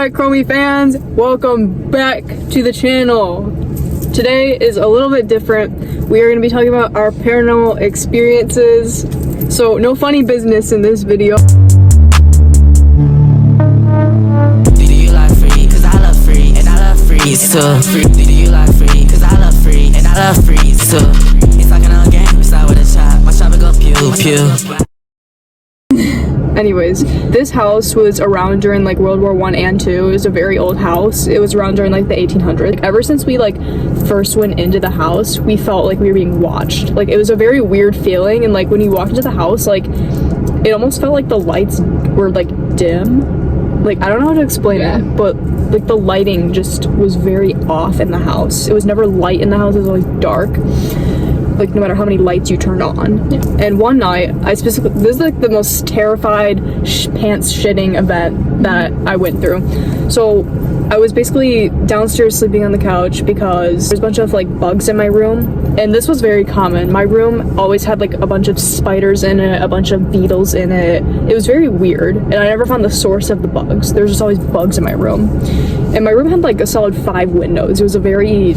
Alright, Chromie fans, welcome back to the channel. Today is a little bit different. We are going to be talking about our paranormal experiences. So, no funny business in this video. Do you like free? Cause I love free, and I love free too. Do you like free? Cause I love free, and I love free too. It's like another game, we start with a shot. My shot will go pew pew. Anyways, this house was around during like World War I and II. It was a very old house. It was around during like the 1800s. Ever since we like first went into the house, we felt like we were being watched. Like it was a very weird feeling, and like when you walked into the house, like it almost felt like the lights were like dim. Like I don't know how to explain it, but like the lighting just was very off in the house. It was never light in the house, it was always dark. Like no matter how many lights you turned on. And one night, this is like the most terrified pants shitting event that I went through. So I was basically downstairs sleeping on the couch because there's a bunch of like bugs in my room, and this was very common. My room always had like a bunch of spiders in it, a bunch of beetles in it. It was very weird, and I never found the source of the bugs. There was just always bugs in my room. And my room had like a solid 5 windows. It was a very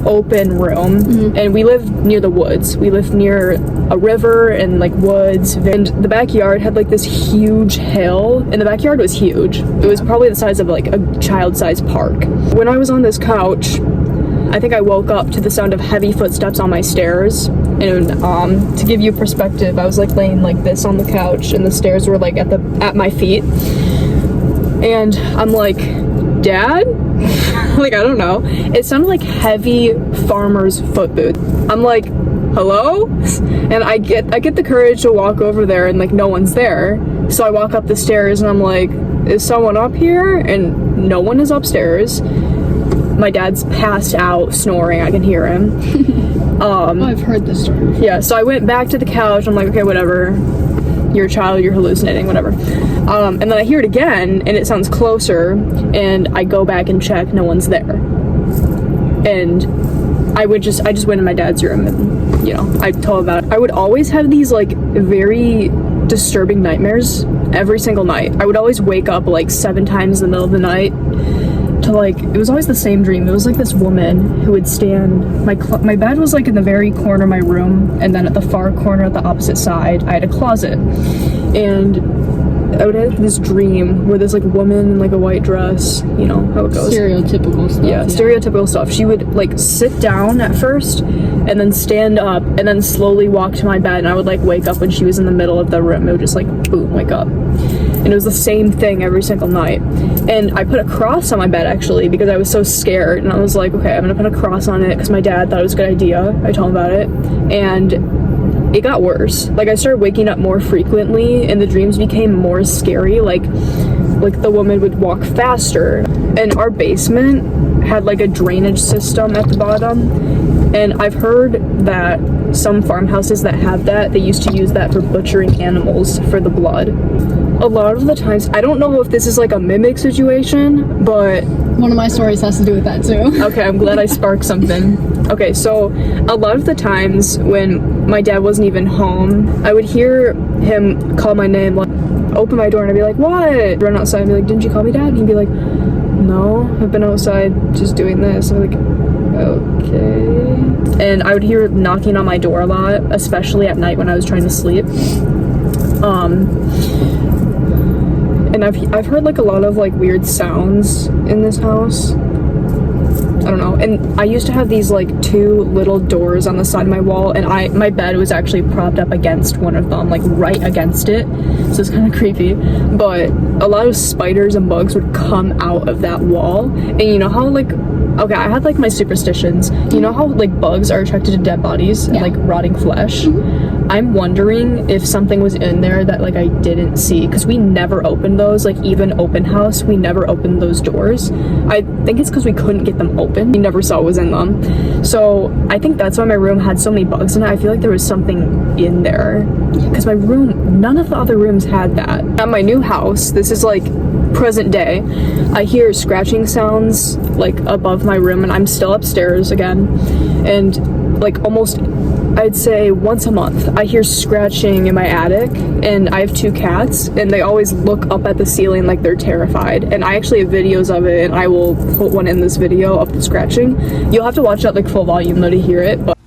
open room, and we lived near the woods. We lived near a river and like woods, and the backyard had like this huge hill, and the backyard was huge. It was probably the size of like a child-sized park. When I was on this couch, I think I woke up to the sound of heavy footsteps on my stairs, and to give you perspective, I was like laying like this on the couch, and the stairs were like at my feet, and I'm like, Dad? Like, I don't know. It sounded like heavy farmer's foot boots. I'm like, hello? And I get the courage to walk over there, and like no one's there. So I walk up the stairs, and I'm like, is someone up here? And no one is upstairs. My dad's passed out snoring. I can hear him. I've heard this story. Yeah, so I went back to the couch. I'm like, okay, whatever. You're a child, you're hallucinating, whatever. And then I hear it again, and it sounds closer, and I go back and check, no one's there. And I just went in my dad's room, and, you know, I told him about it. I would always have these, like, very disturbing nightmares every single night. I would always wake up, like, 7 times in the middle of the night to, like, it was always the same dream. It was, like, this woman who would stand, my bed was, like, in the very corner of my room, and then at the far corner at the opposite side, I had a closet. And I would have this dream where this like woman in like a white dress, you know how it goes. Stereotypical stuff. Yeah, stereotypical stuff. She would like sit down at first and then stand up and then slowly walk to my bed, and I would like wake up when she was in the middle of the room. It would just like boom, wake up. And it was the same thing every single night. And I put a cross on my bed actually because I was so scared, and I was like, okay, I'm gonna put a cross on it because my dad thought it was a good idea. I told him about it, and it got worse. Like I started waking up more frequently, and the dreams became more scary. Like the woman would walk faster, and our basement had like a drainage system at the bottom, and I've heard that some farmhouses that have that, they used to use that for butchering animals for the blood. A lot of the times, I don't know if this is like a mimic situation, but one of my stories has to do with that too. Okay, I'm glad I sparked something. Okay, so a lot of the times when my dad wasn't even home, I would hear him call my name, like open my door, and I'd be like, what? Run outside and be like, didn't you call me, Dad? And he'd be like, no, I've been outside just doing this. I'm like, okay. And I would hear knocking on my door a lot, especially at night when I was trying to sleep. And I've heard like a lot of like weird sounds in this house. I don't know. And I used to have these like 2 little doors on the side of my wall, and my bed was actually propped up against one of them, like right against it. So it's kind of creepy. But a lot of spiders and bugs would come out of that wall. And you know how like, okay, I had like my superstitions. You know how like bugs are attracted to dead bodies and like rotting flesh? I'm wondering if something was in there that like I didn't see, because we never opened those. Like even open house, we never opened those doors. I think it's because we couldn't get them open. We never saw what was in them. So I think that's why my room had so many bugs in it. I feel like there was something in there, because my room, none of the other rooms had that. At my new house, this is like present day, I hear scratching sounds like above my room, and I'm still upstairs again, and like almost I'd say once a month, I hear scratching in my attic, and I have 2 cats, and they always look up at the ceiling like they're terrified. And I actually have videos of it, and I will put one in this video of the scratching. You'll have to watch it at like full volume though to hear it, but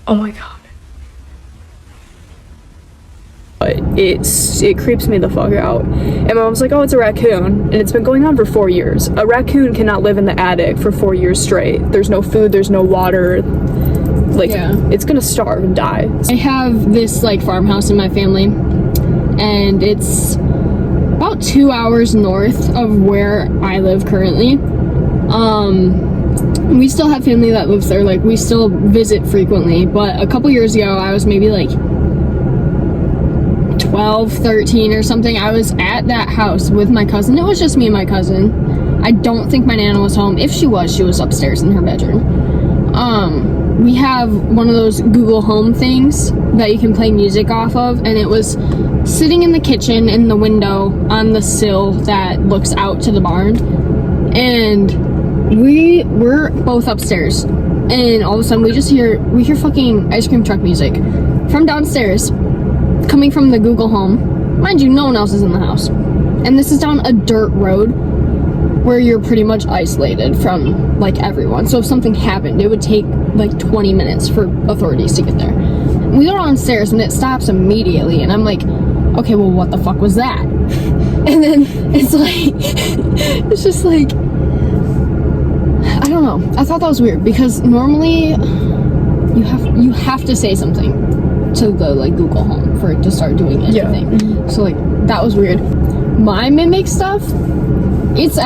oh my god. But it creeps me the fuck out. And my mom's like, oh, it's a raccoon. And it's been going on for 4 years. A raccoon cannot live in the attic for 4 years straight. There's no food, there's no water. Like, it's gonna starve and die. I have this like farmhouse in my family, and it's about 2 hours north of where I live currently. We still have family that lives there. Like, we still visit frequently. But a couple years ago, I was maybe like 12, 13 or something. I was at that house with my cousin. It was just me and my cousin. I don't think my Nana was home. If she was upstairs in her bedroom. We have one of those Google Home things that you can play music off of, and it was sitting in the kitchen in the window on the sill that looks out to the barn. And we were both upstairs, and all of a sudden we hear fucking ice cream truck music from downstairs, coming from the Google Home. Mind you, no one else is in the house. And this is down a dirt road where you're pretty much isolated from like everyone. So if something happened, it would take like 20 minutes for authorities to get there. And we go downstairs and it stops immediately, and I'm like, okay, well, what the fuck was that? And then it's like, it's just like, I don't know. I thought that was weird because normally you have to say something to the like Google Home for it to start doing anything. Yeah. So like that was weird. My mimic stuff, it's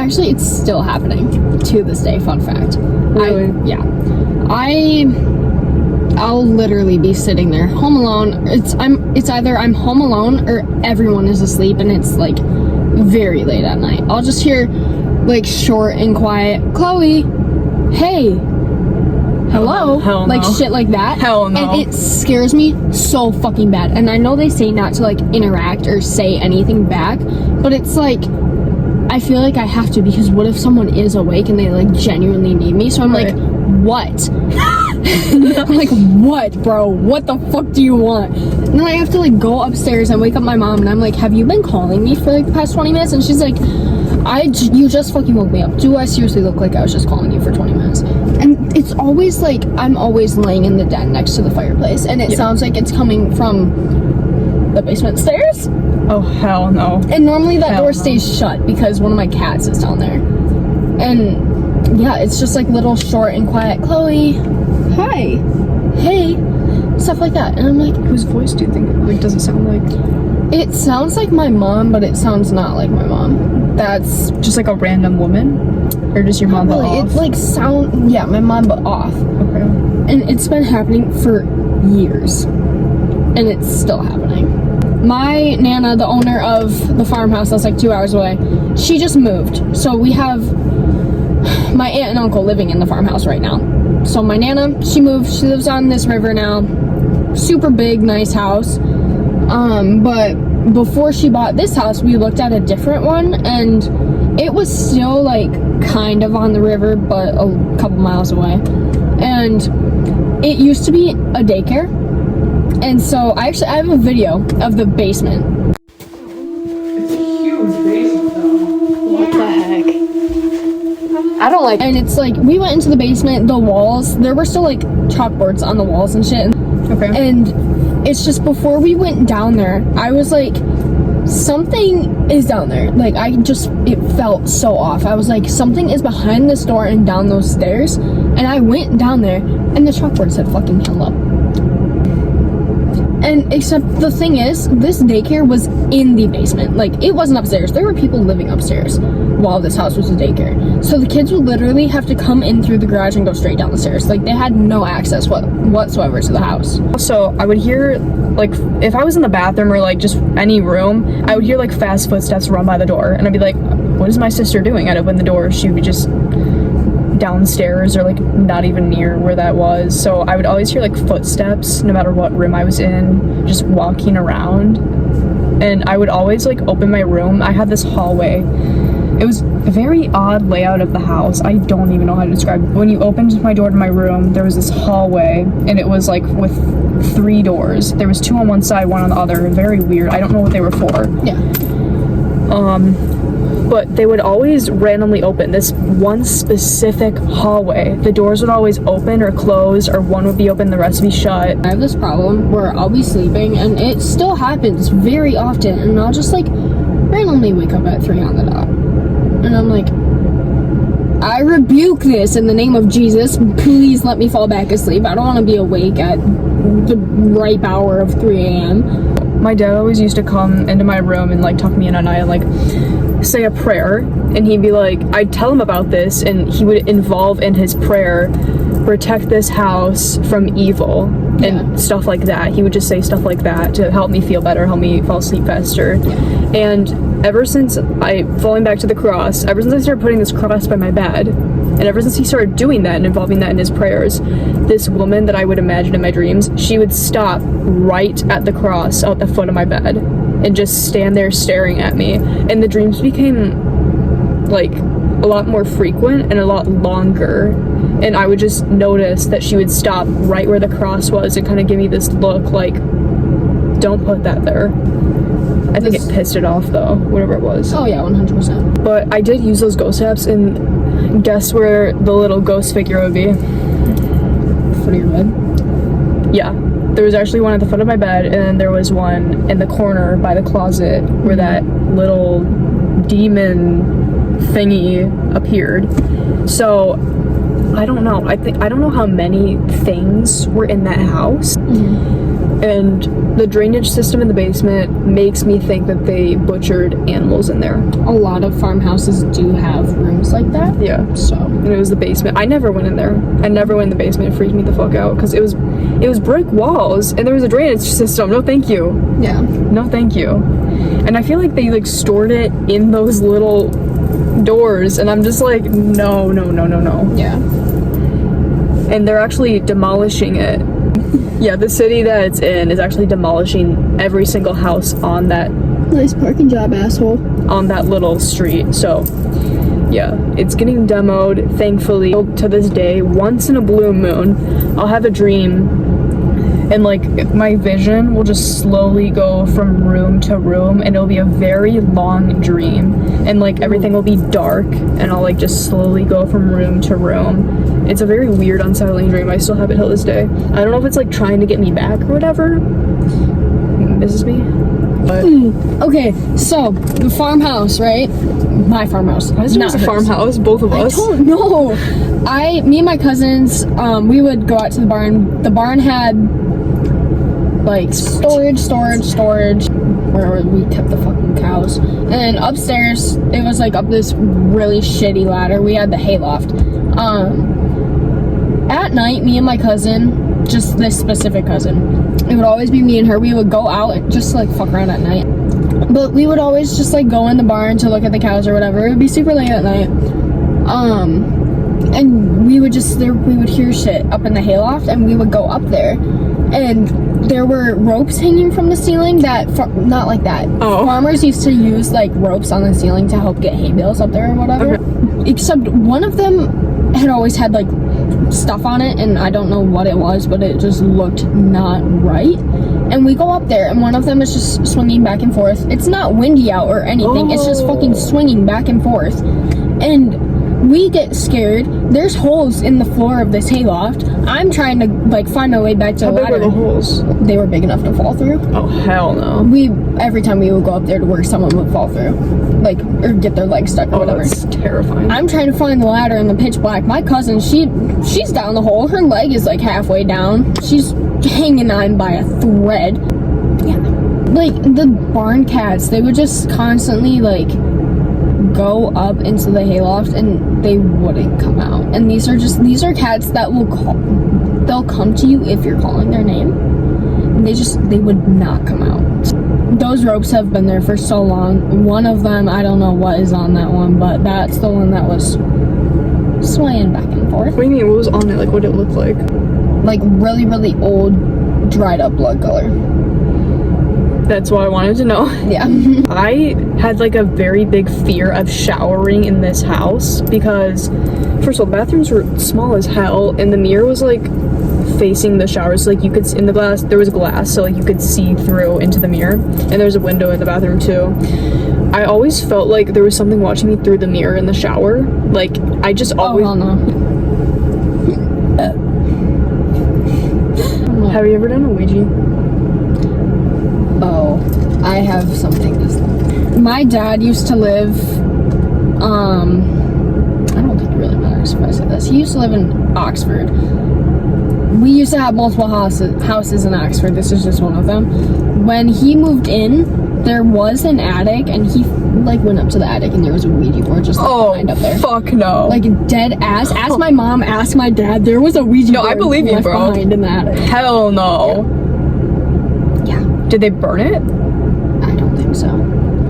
still happening to this day. Fun fact. Really? I'll literally be sitting there home alone. It's either I'm home alone or everyone is asleep, and it's like very late at night. I'll just hear like short and quiet, Chloe, hey, hello, Hell no. Like shit like that. Hell no. And it scares me so fucking bad. And I know they say not to like interact or say anything back, but it's like I feel like I have to, because what if someone is awake and they like genuinely need me? So I'm like, what? I'm like, what, bro? What the fuck do you want? And then I have to like go upstairs and wake up my mom, and I'm like, have you been calling me for like the past 20 minutes? And she's like, you just fucking woke me up. Do I seriously look like I was just calling you for 20 minutes? And it's always like I'm always laying in the den next to the fireplace, and it sounds like it's coming from the basement stairs. Oh, hell no. And normally that door stays shut because one of my cats is down there. And yeah, it's just like little short and quiet, Chloe, hi, hey, stuff like that. And I'm like, whose voice do you think like does it sound like? It sounds like my mom, but it sounds not like my mom. That's just like a random woman? Or just your mom but off? It's like my mom but off. Okay. And it's been happening for years. And it's still happening. My Nana, the owner of the farmhouse that's like 2 hours away, she just moved. So we have my aunt and uncle living in the farmhouse right now. So my Nana, she moved. She lives on this river now. Super big, nice house. But before she bought this house, we looked at a different one, and it was still like kind of on the river, but a couple miles away. And it used to be a daycare. And so I have a video of the basement. It's a huge basement though. What the heck? I don't like it. And it's like, we went into the basement, the walls, there were still like chalkboards on the walls and shit. Okay. And it's just before we went down there, I was like, something is down there. Like it felt so off. I was like, something is behind this door and down those stairs. And I went down there and the chalkboard said fucking hell up. And except the thing is, this daycare was in the basement. Like, it wasn't upstairs. There were people living upstairs while this house was a daycare. So the kids would literally have to come in through the garage and go straight down the stairs. Like, they had no access whatsoever to the house. So I would hear, like, if I was in the bathroom or, like, just any room, I would hear, like, fast footsteps run by the door. And I'd be like, what is my sister doing? I'd open the door. She would be just downstairs or like not even near where that was. So I would always hear like footsteps no matter what room I was in, just walking around. And I would always like open my room. I had this hallway It was a very odd layout of the house. I don't even know how to describe it. When you opened my door to my room, there was this hallway, and it was like with 3 doors. There was 2 on one side, 1 on the other. Very weird. I don't know what they were for. Yeah. But they would always randomly open this one specific hallway. The doors would always open or close, or one would be open, the rest would be shut. I have this problem where I'll be sleeping, and it still happens very often, and I'll just like randomly wake up at 3 on the dot. And I'm like, I rebuke this in the name of Jesus. Please let me fall back asleep. I don't want to be awake at the ripe hour of 3 a.m. My dad always used to come into my room and like tuck me in at night and like say a prayer, and he'd be like, I'd tell him about this, and he would involve in his prayer, protect this house from evil and stuff like that. He would just say stuff like that to help me feel better, help me fall asleep faster. And ever since falling back to the cross, ever since I started putting this cross by my bed, and ever since he started doing that and involving that in his prayers, this woman that I would imagine in my dreams, she would stop right at the cross at the foot of my bed and just stand there staring at me. And the dreams became like a lot more frequent and a lot longer, and I would just notice that she would stop right where the cross was and kind of give me this look like, don't put that there. I think it pissed it off though, whatever it was. Oh yeah, 100%. But I did use those ghost apps, and guess where the little ghost figure would be? Foot of your bed? Yeah. There was actually one at the foot of my bed, and then there was one in the corner by the closet where that little demon thingy appeared. So I don't know. I don't know how many things were in that house. And the drainage system in the basement makes me think that they butchered animals in there. A lot of farmhouses do have rooms like that. Yeah. So. And it was the basement. I never went in there. I never went in the basement. It freaked me the fuck out because it was brick walls and there was a drainage system. No thank you. Yeah. No thank you. And I feel like they like stored it in those little doors, and I'm just like, no. Yeah. And they're actually demolishing it. Yeah, the city that it's in is actually demolishing every single house on that. Nice parking job, asshole. On that little street. So, yeah, it's getting demoed, thankfully. To this day, once in a blue moon, I'll have a dream, and like my vision will just slowly go from room to room, and it'll be a very long dream, and like everything will be dark, and I'll like just slowly go from room to room. It's a very weird, unsettling dream. I still have it till this day. I don't know if it's like trying to get me back or whatever. This is me. But Okay, so the farmhouse, right? My farmhouse. why is there a farmhouse? Both of us. I don't know. Me and my cousins, we would go out to the barn. The barn had like storage where we kept the fucking cows. And then upstairs, it was like up this really shitty ladder. We had the hayloft. At night, me and my cousin, just this specific cousin, it would always be me and her. We would go out and just like fuck around at night. But we would always just like go in the barn to look at the cows or whatever. It would be super late at night. And we would hear shit up in the hayloft, and we would go up there. And there were ropes hanging from the ceiling not like that. Oh. Farmers used to use like ropes on the ceiling to help get hay bales up there or whatever. Okay. Except one of them had always had like stuff on it, and I don't know what it was, but it just looked not right. And we go up there, and one of them is just swinging back and forth. It's not windy out or anything. It's just fucking swinging back and forth. And we get scared. There's holes in the floor of this hayloft. I'm trying to like find my way back to the ladder. How big were the holes? They were big enough to fall through. Oh hell no. Every time we would go up there to work, someone would fall through, like, or get their legs stuck or whatever. That's terrifying. I'm trying to find the ladder in the pitch black. My cousin, she's down the hole. Her leg is like halfway down. She's hanging on by a thread. Yeah. Like the barn cats, they would just constantly like go up into the hayloft and they wouldn't come out. And these are cats that they'll come to you if you're calling their name. And they would not come out. Those ropes have been there for so long. One of them, I don't know what is on that one, but that's the one that was swaying back and forth. What do you mean? What was on it? Like, what did it look like? Like really, really old, dried up blood color. That's what I wanted to know. Yeah. I had like a very big fear of showering in this house because, first of all, bathrooms were small as hell, and the mirror was like facing the shower, so like you could, in the glass, there was glass, so like you could see through into the mirror, and there was a window in the bathroom too. I always felt like there was something watching me through the mirror in the shower. Like, I just always... Oh, hell no. Have you ever done a Ouija? Oh, I have something to say. My dad used to live, I don't think it really matters if I say this. He used to live in Oxford. We used to have multiple houses in Oxford. This is just one of them. When he moved in, there was an attic, and he like went up to the attic, and there was a Ouija board just like, behind up there. Fuck no. Like dead ass. Ask my mom, ask my dad. There was a Ouija board I believe you, left bro. behind in the attic. Hell no. Yeah. Did they burn it? I don't think so.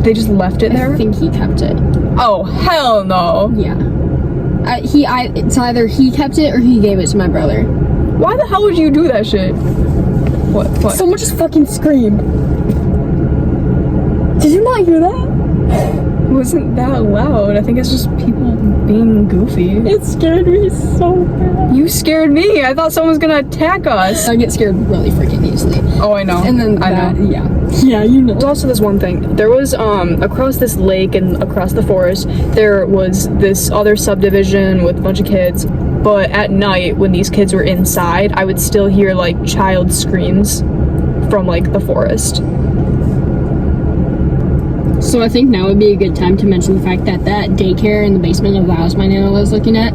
They just left it there? I think he kept it. Oh, hell no. Yeah. It's either he kept it or he gave it to my brother. Why the hell would you do that shit? What? Someone just fucking screamed. Did you not hear that? It wasn't that loud. I think it's just people being goofy. It scared me so bad. You scared me. I thought someone was gonna attack us. I get scared really freaking easily. Oh, I know. And then I know. yeah. Yeah, you know. There's also this one thing. There was across this lake and across the forest, there was this other subdivision with a bunch of kids. But at night, when these kids were inside, I would still hear like child screams from like the forest. So I think now would be a good time to mention the fact that that daycare in the basement of the house my nana was looking at,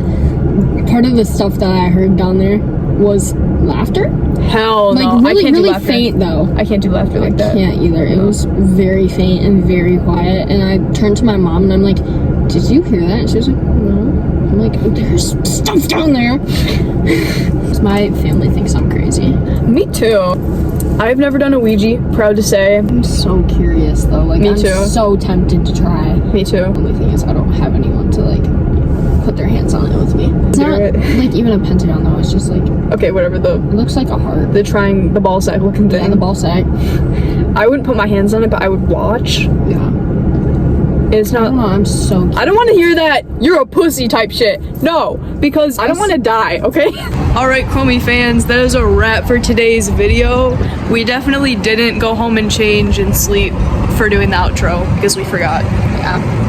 part of the stuff that I heard down there was laughter. Hell no. Like really, I can't really do laughter. faint though. I can't do laughter like that. I can't either. It was very faint and very quiet. And I turned to my mom and I'm like, "Did you hear that?" And she was like, "No." I'm like, "There's stuff down there." My family thinks I'm crazy. Me too. I've never done a Ouija, proud to say. I'm so curious though. Like, Me too. I'm so tempted to try. Me too. The only thing is I don't have anyone to like put their hands on it with me. It's Do not it. like even a pentagon though. It's just like, Okay, whatever, it looks like a heart. the ball sack looking thing. And the ball sack. I wouldn't put my hands on it, but I would watch. Yeah. It's I don't know. not... I'm so curious. I don't want to hear that you're a pussy type shit. No, because I don't want to die, okay? Alright, Chromie fans, that is a wrap for today's video. We definitely didn't go home and change and sleep for doing the outro because we forgot. Yeah.